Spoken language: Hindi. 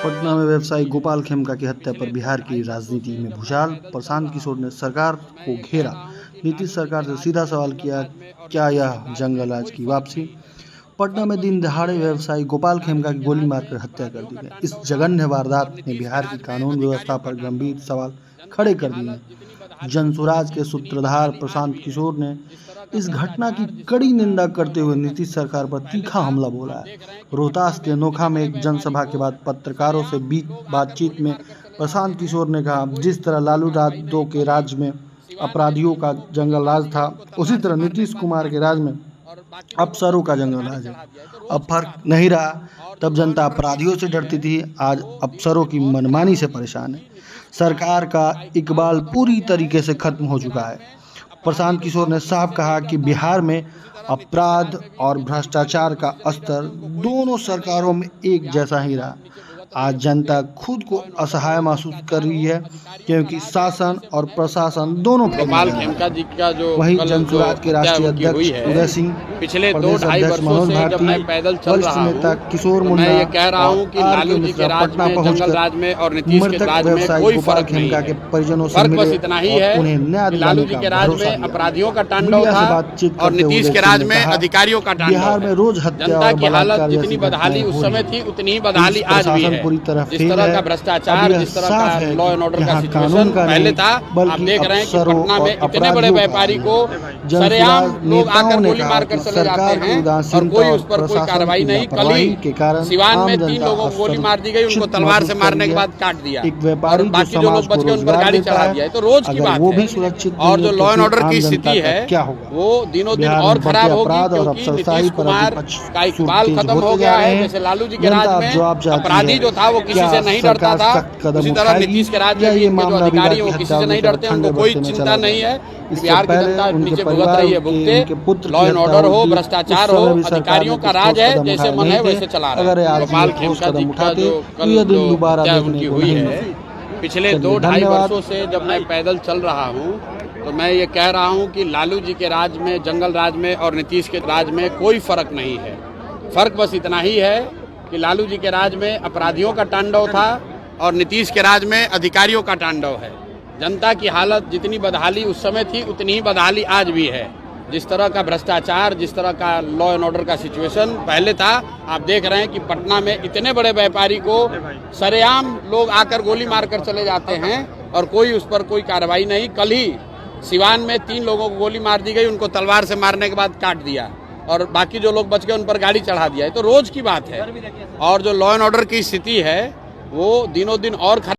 पटना में व्यवसायी गोपाल खेमका की हत्या पर बिहार की राजनीति में भूचाल। प्रशांत किशोर ने सरकार को घेरा। नीतीश सरकार से सीधा सवाल किया, क्या यह जंगल राज की वापसी? पटना में दिन दहाड़े व्यवसायी गोपाल खेमका की गोली मारकर हत्या कर दी गई। इस जघन्य वारदात ने बिहार की कानून व्यवस्था पर गंभीर सवाल खड़े कर दिए हैं। जनसुराज के सूत्रधार प्रशांत किशोर ने इस घटना की कड़ी निंदा करते हुए नीतीश सरकार पर तीखा हमला बोला है। रोहतास के नोखा में एक जनसभा के बाद पत्रकारों से बातचीत में प्रशांत किशोर ने कहा, जिस तरह लालू यादव के राज में अपराधियों का जंगल राज था, उसी तरह नीतीश कुमार के राज में अफसरों का जंगल राज है। अब फर्क नहीं रहा, तब जनता अपराधियों से डरती थी, आज अफसरों की मनमानी से परेशान है। सरकार का इकबाल पूरी तरीके से खत्म हो चुका है। प्रशांत किशोर ने साफ कहा कि बिहार में अपराध और भ्रष्टाचार का स्तर दोनों सरकारों में एक जैसा ही रहा। आज जनता खुद को असहाय महसूस कर रही है, क्योंकि शासन और प्रशासन दोनों गोपाल खेमका जी का जो वहीं जनसुराज के राष्ट्रीय अध्यक्ष उदय सिंह, पिछले 2-2.5 वर्षों से जब मैं पैदल चल रहा नेता किशोर हूँ, मुंडा, मैं ये कह रहा हूँ कि लालू जी के राज में, जंगल राज में और नीतीश के राज में कोई फर्क नहीं है। फर्क बस इतना ही है कि लालू जी के राज में अपराधियों का तांडव था और नीतीश के राज में अधिकारियों का तांडव। बिहार में रोज जनता की हालत जितनी बदहाली उस समय थी, उतनी ही बदहाली आज भी है। जिस तरह का भ्रष्टाचार, जिस तरह का लॉ एंड ऑर्डर का सिचुएशन पहले था, आप देख रहे हैं कि पटना में इतने बड़े व्यापारी को सरेआम लोग आकर गोली मारकर चले जाते हैं और कोई उस पर कोई कार्रवाई नहीं। कल ही सिवान में 3 लोगों को गोली मार दी गई, उनको तलवार से मारने के बाद काट दिया और बाकी जो लोग बच गए उन पर गाड़ी चढ़ा दिया है। तो रोज की बात है। और जो लॉ एंड ऑर्डर की स्थिति है वो दिनों दिन और खराब होगी, क्योंकि नीतीश कुमार का इकबाल खत्म हो गया है। जैसे लालू जी के राज में अपराधी जो था वो किसी से नहीं डरता था, उसी तरह नीतीश के राज में भी इनके जो अधिकारी हैं वो किसी से नहीं डरते, उनको कोई चिंता नहीं है। बिहार की जनता नीचे भुगत रही है, भुगते। लॉ एंड ऑर्डर हो, भ्रष्टाचार हो, अधिकारियों का राज है, जैसे मन है वैसे चला रहे हैं। गोपाल खेमका जी का जो कल हत्या उनकी हुई है, पिछले 2-2.5 वर्षों से जब मैं पैदल चल रहा हूँ, तो मैं ये कह रहा हूँ कि लालू जी के राज में, जंगल राज में और नीतीश के राज में कोई फर्क नहीं है। फर्क बस इतना ही है कि लालू जी के राज में अपराधियों का तांडव था और नीतीश के राज में अधिकारियों का तांडव है। जनता की हालत जितनी बदहाली उस समय थी, उतनी ही बदहाली आज भी है। जिस तरह का भ्रष्टाचार, जिस तरह का लॉ एंड ऑर्डर का सिचुएशन पहले था, आप देख रहे हैं कि पटना में इतने बड़े व्यापारी को सरेआम लोग आकर गोली मारकर चले जाते हैं और कोई उस पर कोई कार्रवाई नहीं। कल ही सिवान में 3 लोगों को गोली मार दी गई, उनको तलवार से मारने के बाद काट दिया और बाकी जो लोग बच गए उन पर गाड़ी चढ़ा दिया है। तो रोज की बात है। और जो लॉ एंड ऑर्डर की स्थिति है वो दिनों दिन और